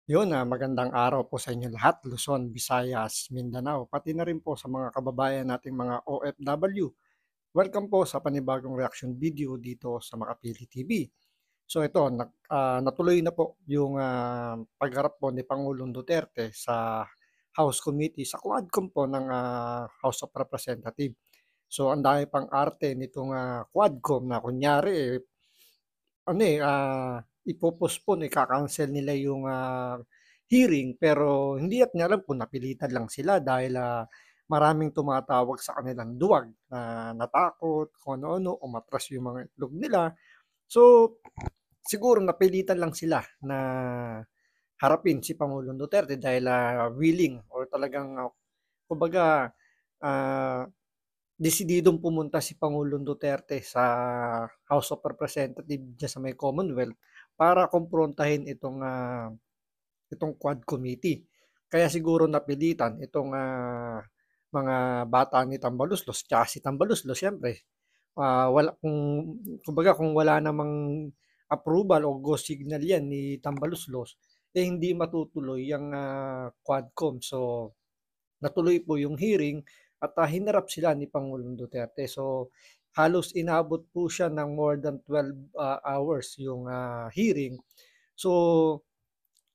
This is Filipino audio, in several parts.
Magandang araw po sa inyo lahat, Luzon, Visayas, Mindanao, pati na rin po sa mga kababayan nating mga OFW. Welcome po sa panibagong reaction video dito sa Makapili TV. Natuloy na po yung pagharap po ni Pangulong Duterte sa House Committee, sa Quadcom po ng House of Representatives. So ang dami pang arte nitong Quadcom na kunyari ipo-postpone, ika-cancel nila yung hearing pero hindi at alam kung napilitan lang sila dahil maraming tumatawag sa kanilang duwag na natakot, kung ano-ano, umatras yung mga itlog nila. So, siguro napilitan lang sila na harapin si Pangulong Duterte dahil willing or talagang kumbaga ah, desididong pumunta si Pangulong Duterte sa House of Representatives diyan sa may Commonwealth para kumprontahin itong Quad Committee. Kaya siguro napilitan itong mga bata ni Tambaluslos, tsaka si Tambaluslos siyempre, kung wala namang approval o go signal yan ni Tambaluslos, hindi matutuloy yung Quadcom. So, natuloy po yung hearing at hinarap sila ni Pangulong Duterte. So, halos inabot po siya ng more than 12 hours yung hearing. So,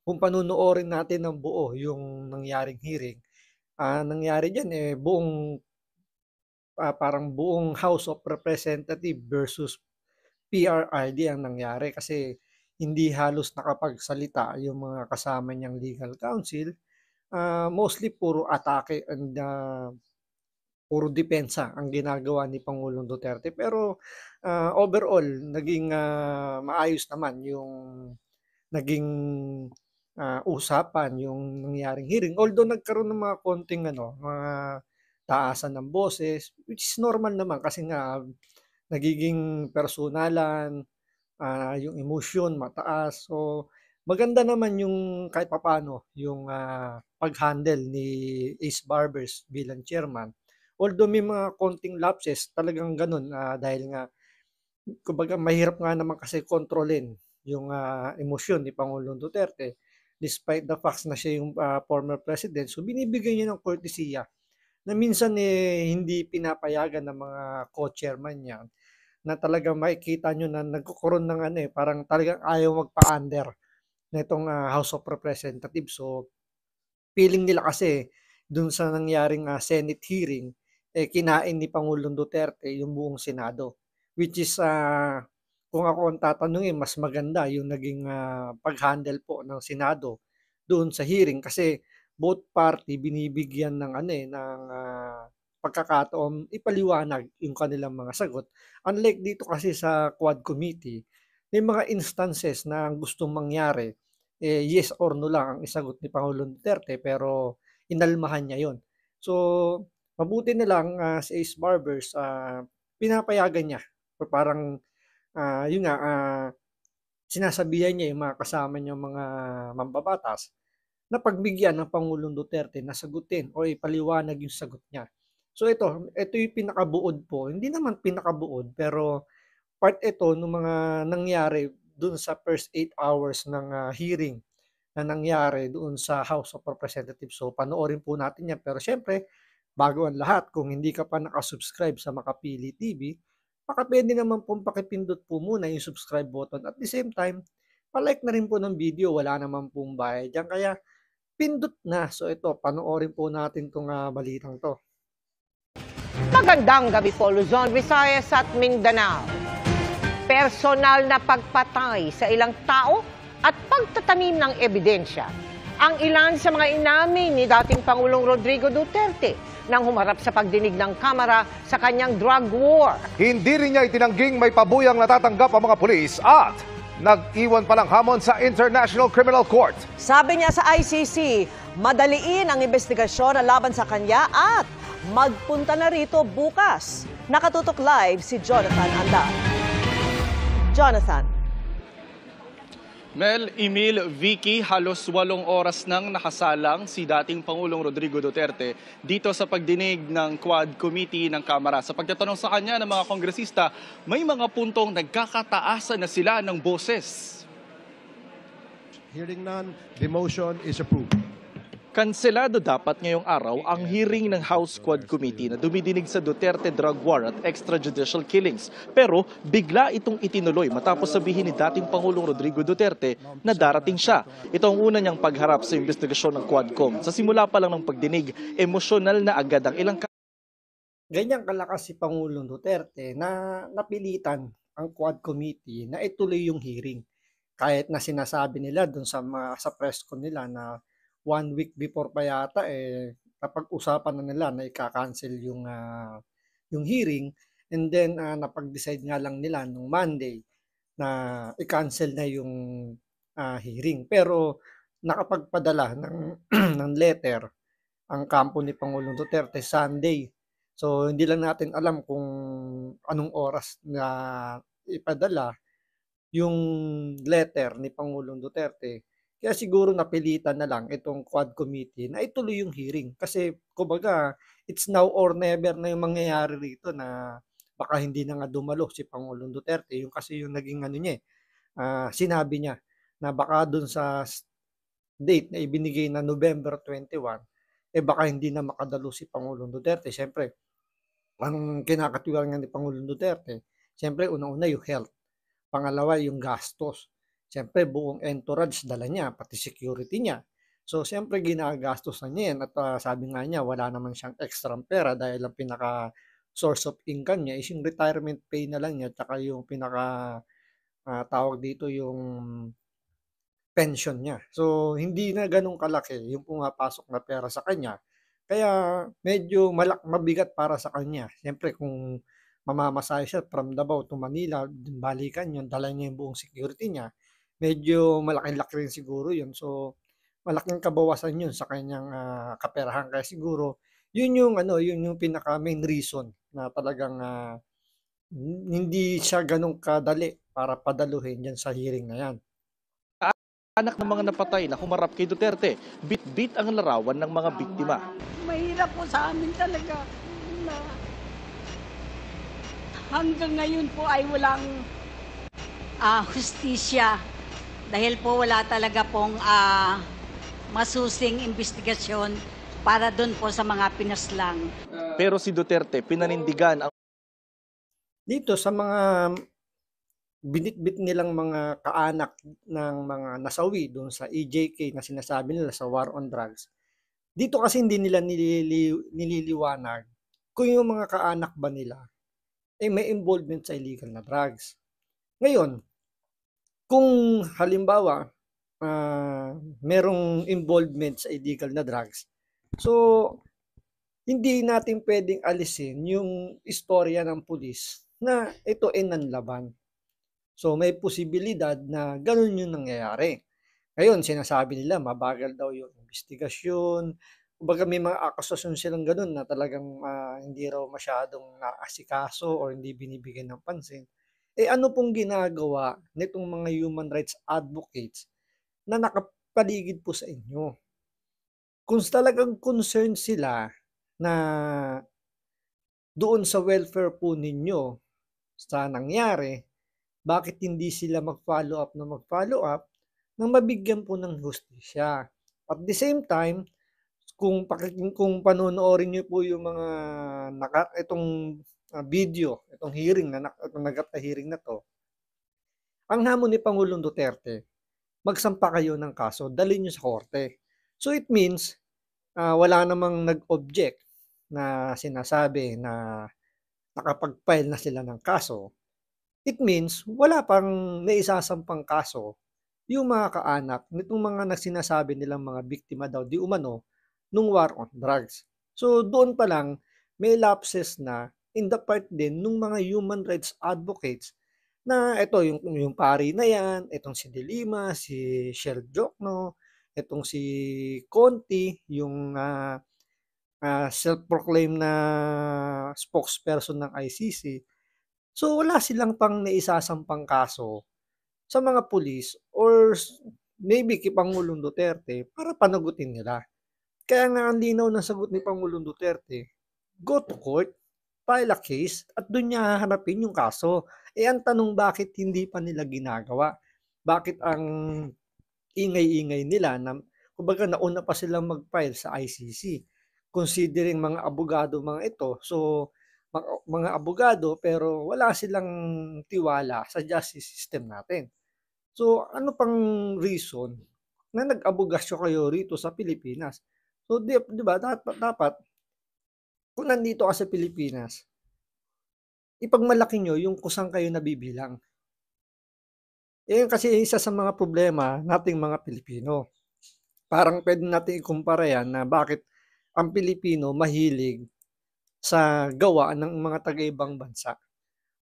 kung panunuorin natin ng buo yung nangyaring hearing, nangyari diyan parang buong House of Representative versus PRRD ang nangyari kasi hindi halos nakapagsalita yung mga kasama niyang legal counsel. Mostly puro atake and puro depensa ang ginagawa ni Pangulong Duterte. Pero overall, naging maayos naman yung naging usapan, yung nangyaring hearing. Although nagkaroon ng mga konting mga taasan ng boses, which is normal naman kasi nga nagiging personalan, yung emotion mataas. So maganda naman yung kahit papaano yung pag-handle ni Ace Barbers bilang chairman. Although may mga konting lapses, talagang ganun dahil nga kumbaga mahirap nga naman kasi kontrolin yung emosyon ni Pangulong Duterte despite the facts na siya yung former president. So binibigyan niya ng kortesiya na minsan hindi pinapayagan ng mga co-chairman niya na talagang makikita nyo na nagkakaroon ng parang talagang ayaw magpa-under na itong House of Representatives. So feeling nila kasi dun sa nangyaring Senate hearing, kinain ni Pangulong Duterte yung buong Senado. Which is, kung ako ang tatanungin, mas maganda yung naging pag-handle po ng Senado doon sa hearing kasi both party binibigyan ng pagkakataon ipaliwanag yung kanilang mga sagot. Unlike dito kasi sa Quad Committee, may mga instances na gustong mangyari yes or no lang ang isagot ni Pangulong Duterte pero inalmahan niya yon. So, mabuti na lang si Ace Barbers, pinapayagan niya or parang yun nga, sinasabihan niya yung mga kasama niyang mga mambabatas na pagbigyan ng Pangulong Duterte na sagutin o ipaliwanag yung sagot niya. So ito yung pinakabuod po. Hindi naman pinakabuod pero part ito ng mga nangyari doon sa first 8 hours ng hearing na nangyari doon sa House of Representatives. So panoorin po natin yan. Pero syempre, bago ang lahat, kung hindi ka pa nakasubscribe sa Makapili TV, baka pwede naman pong pakipindot po muna yung subscribe button. At the same time, palike na rin po ng video. Wala naman pong bayad dyan. Kaya pindot na. So ito, panoorin po natin itong balitang to. Magandang gabi po, Luzon, Visayas at Mindanao. Personal na pagpatay sa ilang tao at pagtatanim ng ebidensya ang ilan sa mga inamin ni dating Pangulong Rodrigo Duterte nang humarap sa pagdinig ng Kamara sa kanyang drug war. Hindi rin niya itinangging may pabuyang natatanggap ang mga pulis at nag-iwan palang hamon sa International Criminal Court. Sabi niya sa ICC, madaliin ang investigasyon na laban sa kanya at magpunta na rito bukas. Nakatutok live si Jonathan Anda. Jonathan. Mel, Emil, Vicky, halos 8 oras nang nakasalang si dating Pangulong Rodrigo Duterte dito sa pagdinig ng Quad Committee ng Kamara. Sa pagtatanong sa kanya ng mga kongresista, may mga puntong nagkakataasan na sila ng boses. Hearing none, the motion is approved. Kanselado dapat ngayong araw ang hearing ng House Quad Committee na dumidinig sa Duterte drug war at extrajudicial killings. Pero bigla itong itinuloy matapos sabihin ni dating Pangulong Rodrigo Duterte na darating siya. Ito ang una niyang pagharap sa investigasyon ng Quadcom. Sa simula pa lang ng pagdinig, emosyonal na agad ang ilang Ganyan kalakas si Pangulong Duterte na napilitan ang Quad Committee na ituloy yung hearing. Kahit na sinasabi nila dun sa press con nila na 1 week before pa yata napag-usapan na nila na ika-cancel yung hearing, and then napag-decide nga lang nila nung Monday na i-cancel na yung hearing. Pero nakapagpadala ng ng letter ang kampo ni Pangulong Duterte Sunday. So hindi lang natin alam kung anong oras na ipadala yung letter ni Pangulong Duterte. Kaya siguro napilitan na lang itong Quad Committee na ituloy yung hearing. Kasi kumbaga, it's now or never na yung mangyayari rito na baka hindi na nga dumalo si Pangulong Duterte. Yung kasi yung naging niya, sinabi niya na baka dun sa date na ibinigay na November 21, baka hindi na makadalo si Pangulong Duterte. Siyempre, ang kinakatiwala ni Pangulong Duterte, siyempre unang-una yung health. Pangalawa yung gastos. Siyempre buong entourage dala niya, pati security niya. So siyempre ginagastos na niya yan at sabi nga niya wala naman siyang extra pera dahil ang pinaka source of income niya is yung retirement pay na lang niya at saka yung pinaka tawag dito yung pension niya. So hindi na ganun kalaki yung pumapasok na pera sa kanya. Kaya medyo mabigat para sa kanya. Siyempre kung mamamasahe siya from Davao to Manila, balikan yun, dala niya yung buong security niya, medyo malaking-laki rin siguro yun. So malaking kabawasan yun sa kanyang kaperahan. Kaya siguro yun yung pinaka main reason na talagang hindi siya ganun kadali para padaluhin yan sa hearing na yan. anak ng mga napatay na humarap kay Duterte. Bit-bit ang larawan ng mga biktima. Mahirap po sa amin talaga na hanggang ngayon po ay walang hustisya dahil po wala talaga pong masusing investigasyon para doon po sa mga pinaslang. Pero si Duterte pinanindigan ang Dito sa mga binitbit nilang mga kaanak ng mga nasawi doon sa EJK na sinasabi nila sa war on drugs, dito kasi hindi nila nililiwanag kung yung mga kaanak ba nila may involvement sa illegal na drugs. Ngayon, kung halimbawa merong involvement sa illegal na drugs, so hindi natin pwedeng alisin yung istorya ng pulis na ito ay nanlaban. So may posibilidad na ganun yung nangyayari. Ngayon, sinasabi nila mabagal daw yung investigasyon. Kumbaga may mga akusasyon silang ganun na talagang hindi raw masyadong naasikaso o hindi binibigyan ng pansin. Ano pong ginagawa nitong mga human rights advocates na nakapaligid po sa inyo? Kung talagang concerned sila na doon sa welfare po ninyo sa nangyari, bakit hindi sila mag-follow up nang mabigyan po ng hustisya? At the same time, kung panonoorin niyo po yung mga itong video, itong hearing hearing na to, ang hamon ni Pangulong Duterte, magsampa kayo ng kaso, dalhin niyo sa korte. So it means wala namang nag-object na sinasabi na nakapag-file na sila ng kaso. It means wala pang naisasampang kaso yung mga kaanak nitong mga nagsinasabi nilang mga biktima daw di umano nung war on drugs. So doon pa lang may lapses na in the part din nung mga human rights advocates na ito yung pari na yan, itong si De Lima, si Shel Jokno, itong si Conti, yung self-proclaimed na spokesperson ng ICC. So wala silang pang naisasampang kaso sa mga pulis or maybe kay Pangulong Duterte para panagutin nila. Kaya nga ang linaw ng sagot ni Pangulong Duterte, go to court, file a case at doon niya hahanapin yung kaso. Ang tanong bakit hindi pa nila ginagawa? Bakit ang ingay-ingay nila na kumbaga nauna pa silang mag-file sa ICC. Considering mga abogado mga ito, so mga abogado pero wala silang tiwala sa justice system natin. So ano pang reason na nag-abogasyo kayo rito sa Pilipinas? So 'di ba dapat kung nandito ka sa Pilipinas, ipagmalaki niyo yung kung saan kayo nabibilang. Yan kasi isa sa mga problema nating mga Pilipino. Parang puwede nating ikumpara yan na bakit ang Pilipino mahilig sa gawa ng mga taga-ibang bansa.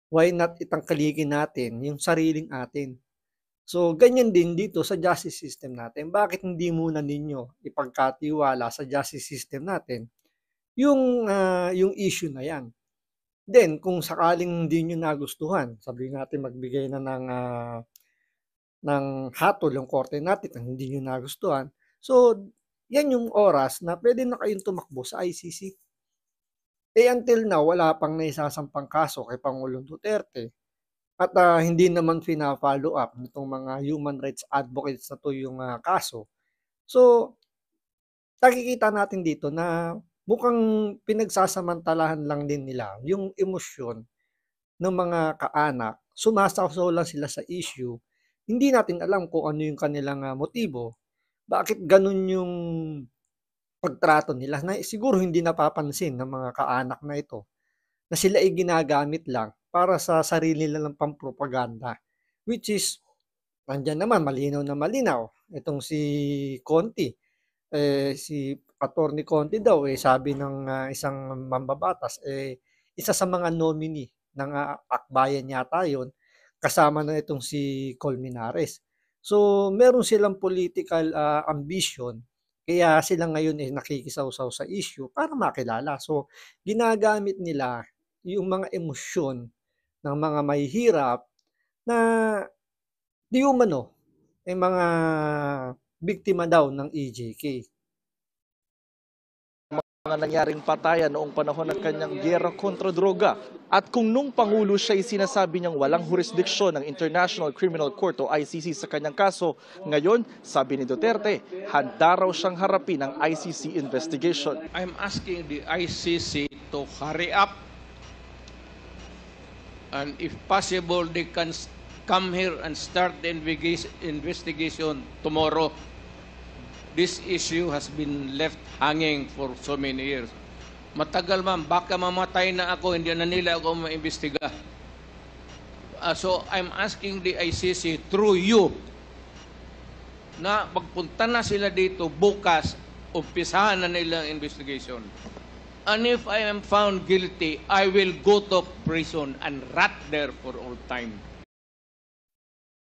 Why not itangkilikin natin yung sariling atin? So, ganyan din dito sa justice system natin. Bakit hindi muna ninyo ipagkatiwala sa justice system natin yung issue na yan? Then, kung sakaling hindi nyo nagustuhan, sabihin natin magbigay na ng hatol yung korte natin kung hindi nyo nagustuhan. So, yan yung oras na pwede na kayong tumakbo sa ICC. Until now, wala pang naisasampang kaso kay Pangulong Duterte. At hindi naman fina-follow up nitong mga human rights advocates na to yung kaso. So, nakikita natin dito na mukhang pinagsasamantalahan lang din nila yung emosyon ng mga kaanak. Sumasaw lang sila sa issue. Hindi natin alam kung ano yung kanilang motibo. Bakit ganun yung pagtrato nila na siguro hindi napapansin ng mga kaanak na ito na sila ay ginagamit lang para sa sarili nilang pampropaganda. Which is, nandyan naman, malinaw na malinaw. Itong si Conti, si Attorney Conti daw, sabi ng isang mambabatas, isa sa mga nominee ng akbayan yata yun, kasama na itong si Colmenares. So, meron silang political ambition, kaya sila ngayon nakikisawsaw sa issue para makilala. So, ginagamit nila yung mga emosyon ng mga mahihirap na di umano ay mga biktima daw ng EJK. Mga nangyaring patayan noong panahon ng kanyang giyera kontra droga. At kung nung Pangulo siya ay sinasabi niyang walang jurisdiksyon ng International Criminal Court o ICC sa kanyang kaso, ngayon, sabi ni Duterte, handa raw siyang harapin ang ICC investigation. I'm asking the ICC to hurry up, and if possible, they can come here and start the investigation tomorrow. This issue has been left hanging for so many years. Matagal ma'am, baka mamatay na ako, hindi na nila ako maimbestiga. So I'm asking the ICC through you na pagpunta na sila dito bukas, umpisahan na nila ang investigation. And if I am found guilty, I will go to prison and rot there for all time.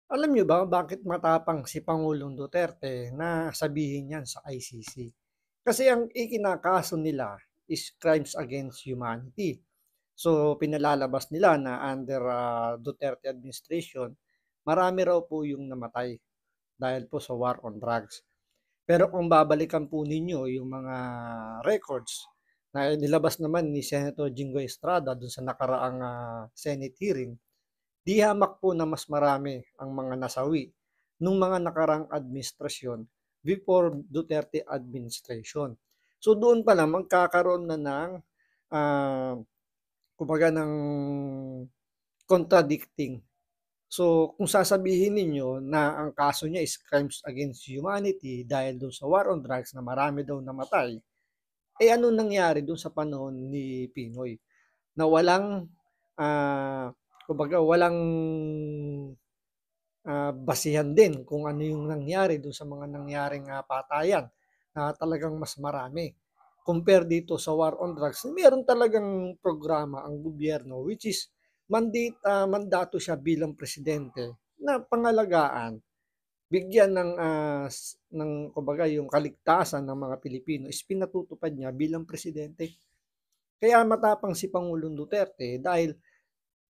Alam niyo ba bakit matapang si Pangulong Duterte na sabihin yan sa ICC? Kasi ang ikinakaso nila is crimes against humanity. So pinalalabas nila na under Duterte administration, marami raw po yung namatay dahil po sa war on drugs. Pero kung babalikan po ninyo yung mga records na nilabas naman ni Senator Jinggoy Estrada dun sa nakaraang Senate hearing, di hamak po na mas marami ang mga nasawi nung mga nakarang administrasyon before Duterte administration. So doon pa lang magkakaroon na ng kumbaga ng contradicting. So kung sasabihin ninyo na ang kaso niya is crimes against humanity dahil doon sa war on drugs na marami daw namatay, ano nangyari doon sa panahon ni Pinoy na walang kumbaga walang basihan din kung ano yung nangyari doon sa mga nangyaring patayan na talagang mas marami. Compare dito sa war on drugs, meron talagang programa ang gobyerno which is mandato siya bilang presidente na pangalagaan, bigyan ng kumbaga yung kaligtasan ng mga Pilipino is pinatutupad niya bilang presidente. Kaya matapang si Pangulong Duterte dahil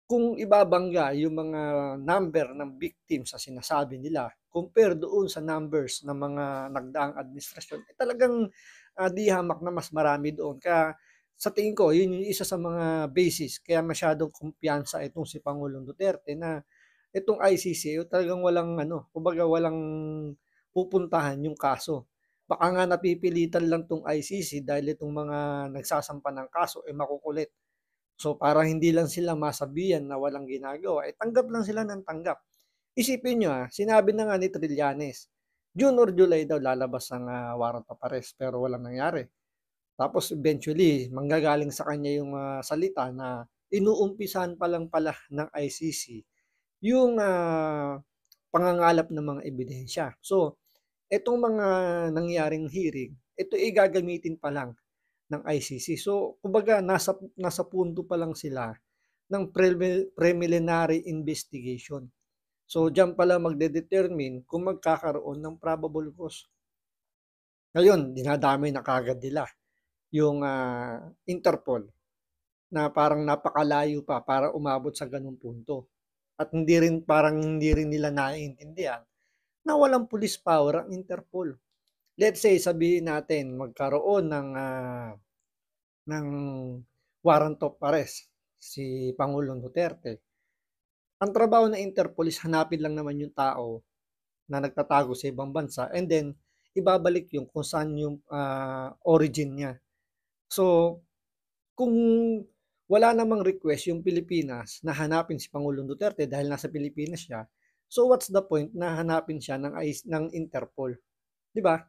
kung ibabangga yung mga number ng victims sa sinasabi nila, compare doon sa numbers ng mga nagdaang administrasyon, talagang di hamak na mas marami doon. Kaya sa tingin ko, yun yung isa sa mga basis kaya masyadong kumpiyansa itong si Pangulong Duterte na itong ICC talagang walang kumbaga pupuntahan yung kaso. Baka nga napipilitan lang 'tong ICC dahil itong mga nagsasampa ng kaso, makukulit. So, para hindi lang sila masabihan na walang ginagawa, tanggap lang sila ng tanggap. Isipin niyo, sinabi na nga ni Trillanes, June or July daw lalabas ang, warrant of arrest pero walang nangyari. Tapos eventually manggagaling sa kanya yung, salita na inuumpisahan pa lang pala ng ICC yung, pangangalap ng mga ebidensya. So, itong mga nangyaring hearing, ito ay gagamitin pa lang ng ICC. So, kumbaga nasa punto pa lang sila ng preliminary investigation. So, diyan pala magde-determine kung magkakaroon ng probable cause. Ngayon, dinadamay na kaagad nila yung Interpol na parang napakalayo pa para umabot sa ganung punto. At hindi rin nila naiintindihan na walang police power ang Interpol. Let's say sabihin natin magkaroon ng warrant of arrest si Pangulong Duterte. Ang trabaho ng Interpol is hanapin lang naman yung tao na nagtatago sa ibang bansa and then ibabalik yung kung saan yung origin niya. So, kung wala namang request yung Pilipinas na hanapin si Pangulong Duterte dahil nasa Pilipinas siya, so what's the point na hanapin siya ng Interpol? 'Di ba?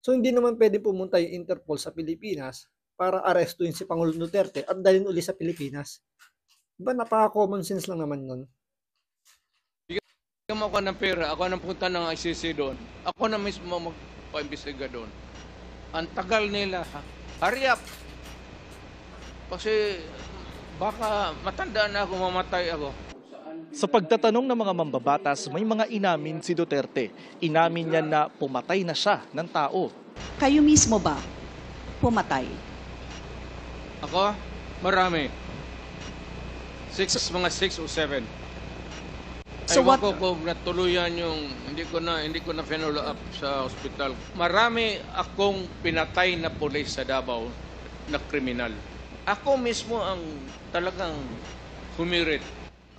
So, hindi naman pwede pumunta yung Interpol sa Pilipinas para arestuin si Pangulong Duterte at dalhin uli sa Pilipinas. Diba napaka-common sense lang naman nun? Bigyan mo ako ng pera, ako nang punta ng ICC doon. Ako na mismo magpa-imbestiga doon. Ang tagal nila. Hurry up! Kasi baka matanda na ako, mamatay ako. Sa pagtatanong ng mga mambabatas, may mga inamin si Duterte. Inamin niya na pumatay na siya ng tao. Kayo mismo ba pumatay? Ako? Marami. Mga 6 o 7. So Ewan what- ko kung natuluyan yung hindi ko na follow up sa ospital. Marami akong pinatay na pulis sa Davao na kriminal. Ako mismo ang talagang humirit.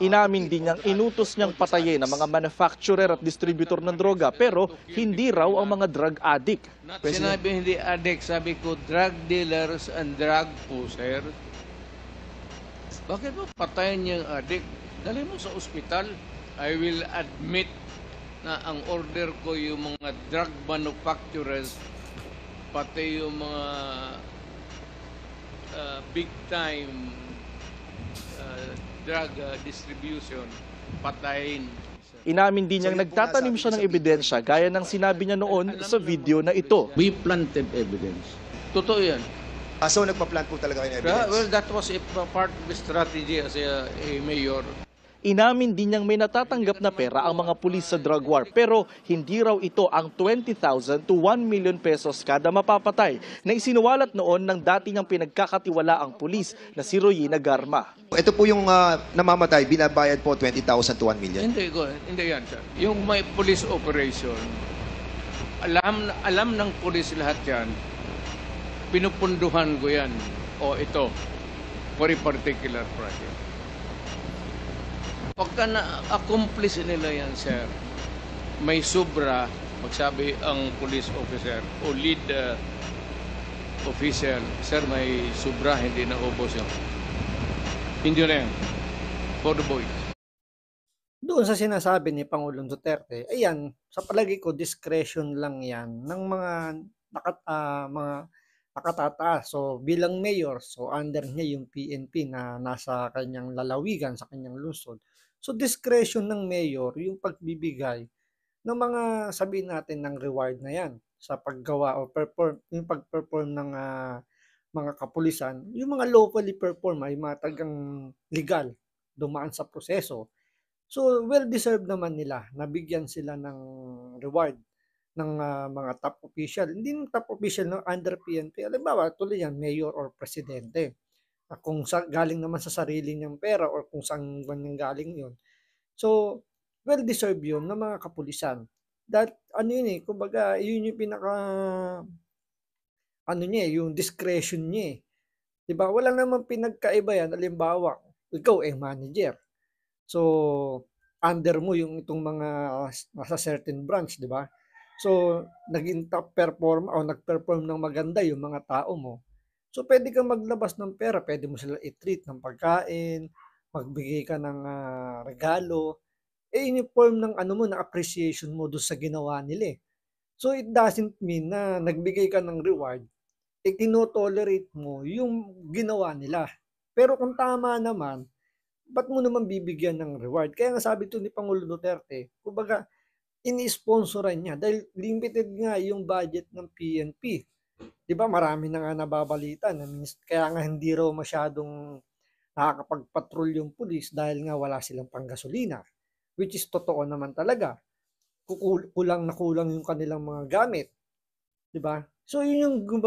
Inamin din niyang inutos niyang patayin ang mga manufacturer at distributor ng droga pero hindi raw ang mga drug addict. Sinabi hindi addict, sabi ko drug dealers and drug pusher. Bakit mo patayin yung addict? Dali mo sa ospital. I will admit na ang order ko yung mga drug manufacturers pati yung mga big time drug distribution patayin. Inamin din niyang nagtatanim siya ng ebidensya gaya ng sinabi niya noon sa video na ito. We planted evidence. Totoo yan. So nagpa-plant po talaga kayo ng evidence? Well, that was a part of the strategy as a mayor. Inamin din niyang may natatanggap na pera ang mga pulis sa drug war pero hindi raw ito ang 20,000 to 1 million pesos kada mapapatay na isinuwalat noon ng dati niyang pinagkakatiwalaang pulis na si Royina Garma. Ito po yung namamatay, binabayad po 20,000 to 1 million? Hindi yan, sir. Yung may police operation, alam ng pulis lahat yan, pinupunduhan ko yan. O ito, for a particular project. Pagka na-accomplish nila yan, sir, may sobra, magsabi ang police officer o lead official, sir, may sobra, hindi na ubos yun. Hindi na yan. For the boys. Doon sa sinasabi ni Pangulong Duterte, ayan, sa palagi ko, discretion lang yan ng mga nakatataas. So, bilang mayor, so under niya yung PNP na nasa kanyang lalawigan, sa kanyang lungsod. So, discretion ng mayor yung pagbibigay ng mga, sabihin natin, ng reward na yan sa paggawa o yung pag-perform ng mga kapulisan, yung mga locally perform ay mga tagang legal, dumaan sa proseso. So, well-deserved naman nila, nabigyan sila ng reward ng mga top official. Hindi ng top official no, under PNP. Halimbawa, tuloy yan, mayor or presidente. Kung galing naman sa sarili niyang pera or kung saan galing yun. So, well-deserved yun ng mga kapulisan. That, kumbaga, yun yung yung discretion niya eh. Diba? Wala naman pinagkaiba yan. Halimbawa, ikaw manager. So, under mo yung itong mga nasa certain branch, di ba? So, naging top perform o nag-perform ng maganda yung mga tao mo. So, pwede kang maglabas ng pera, pwede mo sila i-treat ng pagkain, magbigay ka ng regalo, in form ng ano mo, na appreciation mo doon sa ginawa nila eh. So, it doesn't mean na nagbigay ka ng reward, tino-tolerate mo yung ginawa nila. Pero kung tama naman, ba't mo naman bibigyan ng reward? Kaya nga sabi to ni Pangulo Duterte, kumbaga, ini-sponsoran niya dahil limited nga yung budget ng PNP. 'Di ba marami na nga nababalita na kaya nga hindi raw masyadong nakakapag-patrol yung pulis dahil nga wala silang panggasolina. Which is totoo naman talaga. Kulang na kulang yung kanilang mga gamit. 'Di ba? So yun yung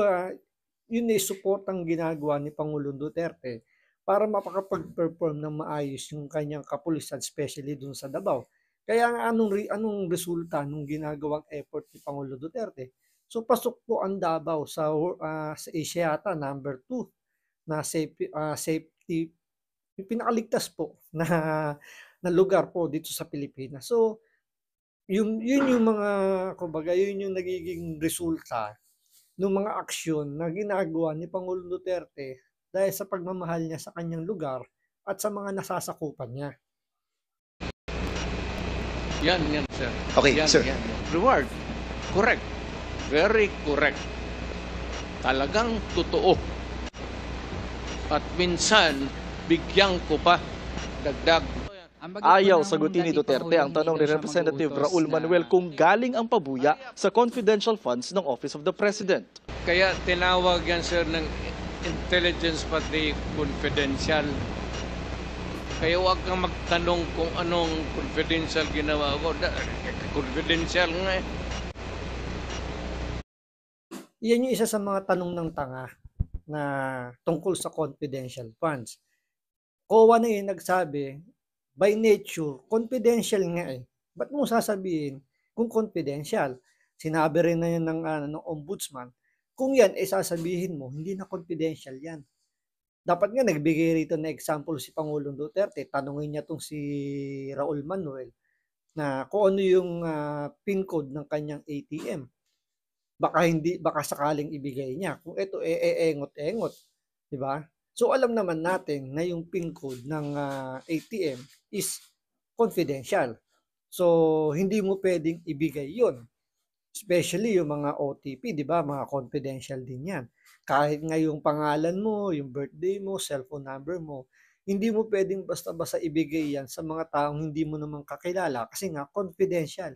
yun ay suportang ginagawa ni Pangulong Duterte para makapag-perform ng maayos yung kanyang kapulisan, especially dun sa Davao. Kaya nga anong resulta nung ginagawang effort ni Pangulo Duterte? So pasok po ang Davao sa Asia yata number 2 na safety, yung pinakaligtas po na lugar po dito sa Pilipinas. So yun yung mga kumbaga yun yung nagiging resulta ng mga aksyon na ginagawa ni Pangulong Duterte dahil sa pagmamahal niya sa kanyang lugar at sa mga nasasakupan niya. Yan, sir. Okay, yan, sir. Yan. Reward. Correct. Very correct. Talagang totoo. At minsan, bigyan ko pa dagdag. Ayaw sagutin ni Duterte ang tanong ni Representative Raul Manuel kung galing ang pabuya sa confidential funds ng Office of the President. Kaya tinawag yan, sir, ng intelligence pati confidential. Kaya huwag kang magtanong kung anong confidential ginawa ko. Confidential nga eh. Yan yung isa sa mga tanong ng tanga na tungkol sa confidential funds. COA na yung nagsabi, by nature, confidential nga eh. Ba't mo sasabihin kung confidential? Sinabi rin na yan ng ombudsman. Kung yan, sasabihin mo, hindi na confidential yan. Dapat nga nagbigay rito na example si Pangulong Duterte, tanungin niya tong si Raul Manuel na kung ano yung PIN code ng kanyang ATM. Baka sakaling ibigay niya. Kung ito engot-engot, di ba? So alam naman natin na yung PIN code ng ATM is confidential. So hindi mo pwedeng ibigay 'yon. Especially yung mga OTP, di ba? Mga confidential din 'yan. Kahit nga yung pangalan mo, yung birthday mo, cellphone number mo, hindi mo pwedeng basta-basta ibigay yan sa mga taong hindi mo naman kakilala kasi nga confidential.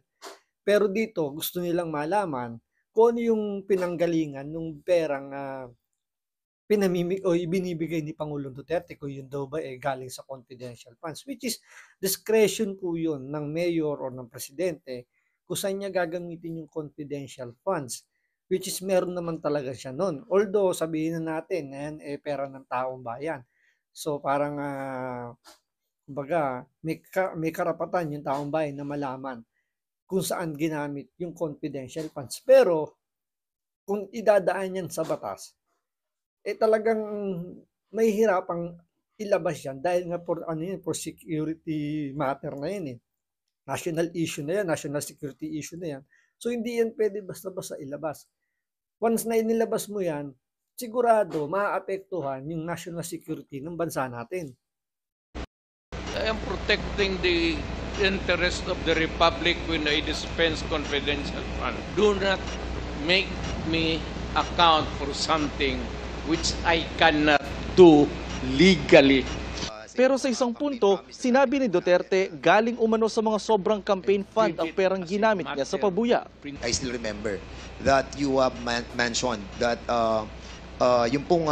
Pero dito, gusto nilang malaman kung ano yung pinanggalingan ng perang ibinibigay ni Pangulong Duterte kung yun daw ba galing sa confidential funds, which is discretion po yun ng mayor or ng presidente kung saan niya gagamitin yung confidential funds. Which is meron naman talaga siya nun. Although sabihin na natin, yan pera ng taong bayan. So parang kumbaga may karapatan yung taong bayan na malaman kung saan ginamit yung confidential funds. Pero kung idadaan yan sa batas, talagang may hirapang ilabas yan dahil nga for security matter na yan eh. National issue na yan, national security issue na yan. So hindi yan pwede basta-basta ilabas. Once na inilabas mo yan, sigurado maaapektuhan yung national security ng bansa natin. I am protecting the interest of the Republic when I dispense confidential funds. Do not make me account for something which I cannot do legally. Pero sa isang punto, sinabi ni Duterte galing umano sa mga sobrang campaign fund ang perang ginamit niya sa pabuya. I still remember that you have mentioned that yung pong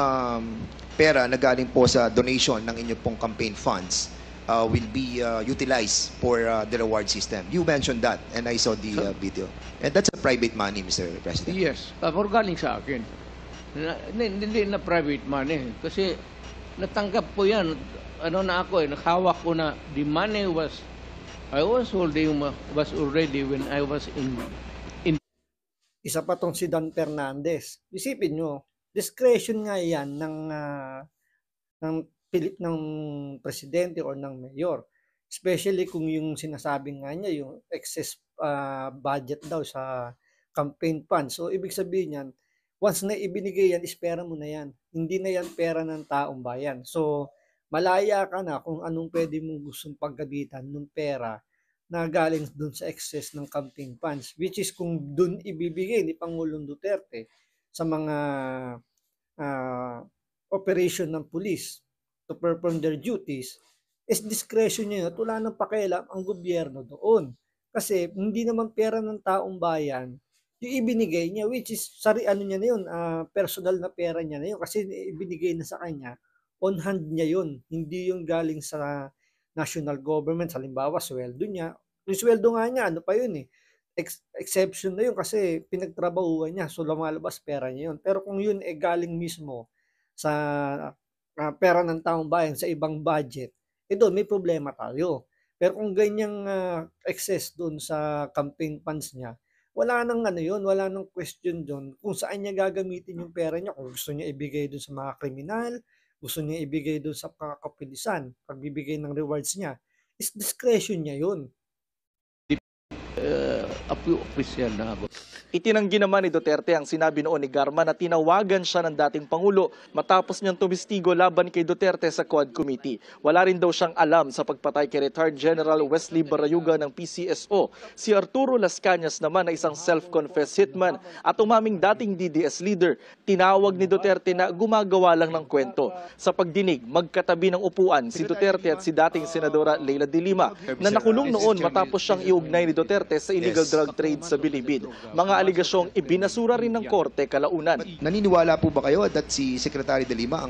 pera na galing po sa donation ng inyong pong campaign funds will be utilized for the reward system. You mentioned that and I saw the video. And that's a private money, Mr. President. Yes, for galing sa akin. Hindi na private money kasi natanggap ko yan. Ano na ako nakahawak ko na the money was already when I was in. Isa pa tong si Dan Fernandez. Isipin nyo, discretion nga yan ng presidente o ng mayor. Especially kung yung sinasabi nga niya, yung excess budget daw sa campaign funds. So ibig sabihin niyan, once na ibinigay yan, is pera mo na yan. Hindi na yan pera ng taong bayan. So malaya ka na kung anong pwede mong gustong paggamitan ng pera na galing dun sa excess ng campaign funds, which is kung dun ibibigay ni Pangulong Duterte sa mga operation ng police to perform their duties, is discretion niya yun at wala nang pakialam ang gobyerno doon. Kasi hindi naman pera ng taong bayan yung ibinigay niya, which is ano niya na yun, personal na pera niya na yun kasi ibinigay na sa kanya, on hand niya yun, hindi yung galing sa national government, halimbawa sweldo niya. Yung sweldo nga niya, ano pa yun eh, exception na yun kasi pinagtrabahuan niya, so lumalabas pera niya yun. Pero kung yun galing mismo sa pera ng taong bayan sa ibang budget, doon may problema tayo. Pero kung ganyang excess doon sa campaign funds niya, wala nang wala nang question doon kung saan niya gagamitin yung pera niya. Kung gusto niya ibigay doon sa mga kriminal, gusto niya ibigay doon sa kapulisan, pagbibigay ng rewards niya, is discretion niya yun. Opisyal na habang. Itinanggi naman ni Duterte ang sinabi noon ni Garma na tinawagan siya ng dating Pangulo matapos niyang tumistigo laban kay Duterte sa Quad Committee. Wala rin daw siyang alam sa pagpatay kay retired General Wesley Barayuga ng PCSO. Si Arturo Las Cañas naman na isang self-confessed hitman at umaming dating DDS leader, tinawag ni Duterte na gumagawa lang ng kwento. Sa pagdinig, magkatabi ng upuan si Duterte at si dating Senadora Leila de Lima na nakulong noon matapos siyang iugnay ni Duterte sa illegal drug trade sa Bilibid. Mga aligasyong ibinasura rin ng korte kalaunan. Naniniwala po ba kayo that si Secretary de Lima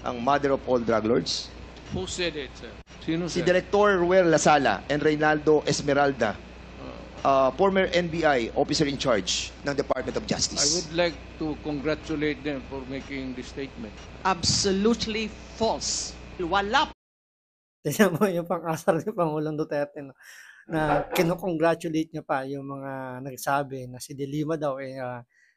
ang mother of all drug lords? Who said it, sir? Sino, Si sir? Director Ruel Lasala and Reynaldo Esmeralda, former NBI officer in charge ng Department of I Justice. would like to congratulate them for making this statement. Absolutely false. Wala Tignan mo yung pang-asar ni Pangulong Duterte, no? Na kinocongratulate niya pa yung mga nagsabi na si De Lima daw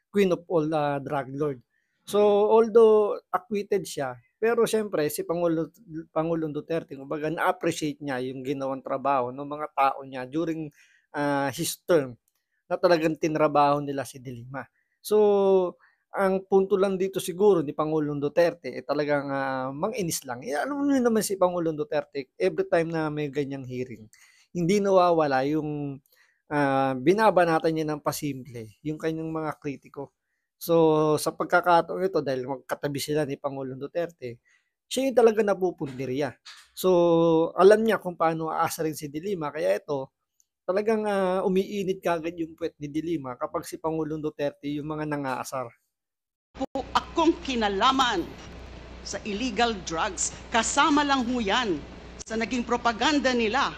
queen of all drug lord. So although acquitted siya, pero siyempre si Pangulong Duterte, kumbaga na-appreciate niya yung ginawang trabaho ng mga tao niya during his term na talagang tinrabaho nila si De Lima. So ang punto lang dito siguro ni Pangulong Duterte talagang mang-inis lang. Alam mo naman si Pangulong Duterte, every time na may ganyang hearing, hindi nawawala yung binabanatan niya ng pasimple yung kanyang mga kritiko. So sa pagkakataon ito, dahil magkatabi sila ni Pangulong Duterte, siya yung talaga napupundirya. So alam niya kung paano aasarin si De Lima, kaya ito talagang umiinit kagad yung puwet ni De Lima kapag si Pangulong Duterte yung mga nangaasar. po akong kinalaman sa illegal drugs. Kasama lang ho yan sa naging propaganda nila.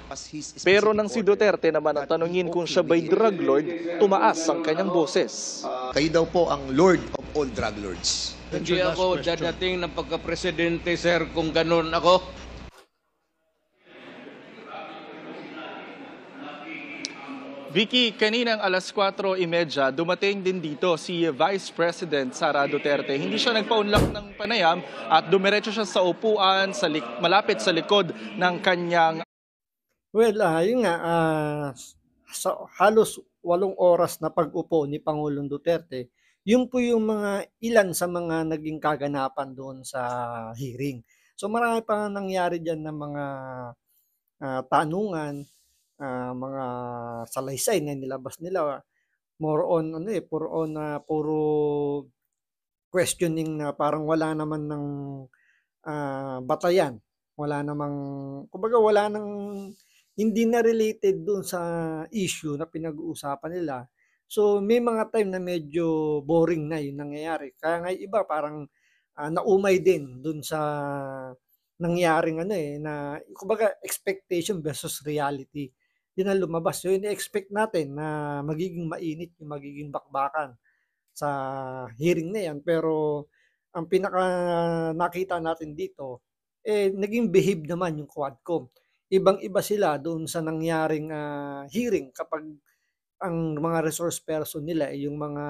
Pero nang si Duterte naman ang tanungin kung siya ba'y drug lord, tumaas ang kanyang boses. Kayo daw po ang Lord of all drug lords. Hindi ako dadating ng pagka-presidente, sir, kung ganun ako. Vicky, kaninang alas 4:30, dumating din dito si Vice President Sara Duterte. Hindi siya nagpaunlak ng panayam at dumiretso siya sa upuan malapit sa likod ng kanyang... Well, yun nga, sa halos 8 oras na pag-upo ni Pangulong Duterte, yun po yung ilan sa mga naging kaganapan doon sa hearing. So marami pa nangyari dyan ng mga tanungan, mga salaysay na nilabas nila. More on puro questioning na parang wala naman ng batayan. Kumbaga wala nang, hindi na related doon sa issue na pinag-uusapan nila. So may mga time na medyo boring na yung nangyayari. Kaya nga iba parang naumay din doon sa nangyaring na kumbaga expectation versus reality. Yun ang lumabas. So ini-expect natin na magiging mainit yung magiging bakbakan sa hearing na yan. Pero ang pinaka nakita natin dito, naging behave naman yung Quadcom. Ibang-iba sila doon sa nangyaring hearing kapag ang mga resource person nila ay yung mga,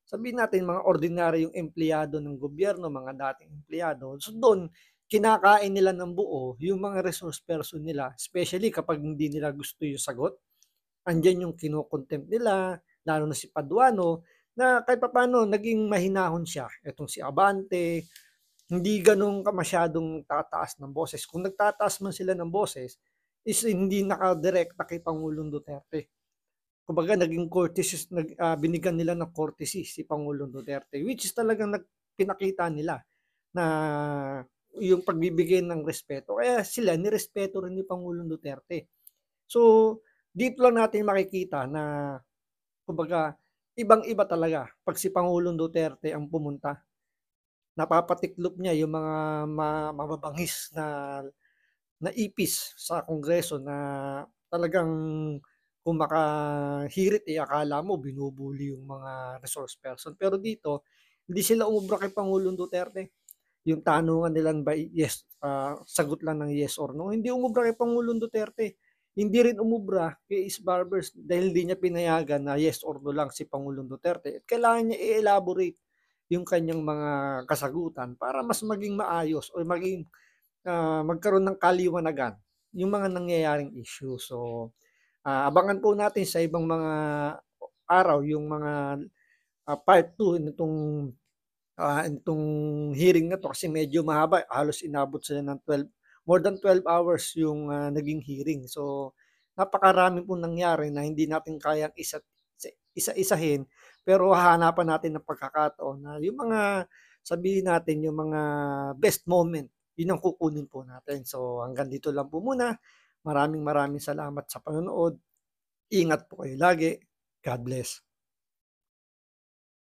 sabihin natin, mga ordinaryong empleyado ng gobyerno, mga dating empleyado. So doon, kinakain nila ng buo yung mga resource person nila, especially kapag hindi nila gusto yung sagot. Andyan yung kinokontempt nila, lalo na si Paduano, na kahit papaano naging mahinahon siya. Itong si Abante, hindi gano'n masyadong tataas ng boses. Kung nagtataas man sila ng boses, is hindi nakadirekta kay Pangulong Duterte. Kumbaga naging courtesy, binigyan nila ng courtesy si Pangulong Duterte, which is talagang pinakita nila na yung pagbibigay ng respeto. Kaya sila nirespeto rin ni Pangulong Duterte. So, dito lang natin makikita na kumbaga ibang-iba talaga pag si Pangulong Duterte ang pumunta. Napapatiklop niya yung mga mababangis na ipis sa Kongreso na talagang kung makahirit, akala mo binubuli yung mga resource person. Pero dito, hindi sila umubra kay Pangulong Duterte. Yung tanungan nilang ba yes, sagot lang ng yes or no. Hindi umubra kay Pangulong Duterte. Hindi rin umubra kay Is Barbers dahil hindi niya pinayagan na yes or no lang si Pangulong Duterte. At kailangan niya i-elaborate yung kanyang mga kasagutan para mas maging maayos o magkaroon ng kaliwanagan yung mga nangyayaring issue. So, abangan po natin sa ibang mga araw yung mga part 2 itong hearing na to kasi medyo mahaba. Halos inabot sila ng more than 12 hours yung naging hearing. So, napakarami pong nangyari na hindi natin kayang isa-isahin, pero hahanapan natin ng pagkakataon na yung mga sabihin natin, yung mga best moment, yun ang kukunin po natin. So, hanggang dito lang po muna. Maraming salamat sa panonood. Ingat po kayo lagi. God bless.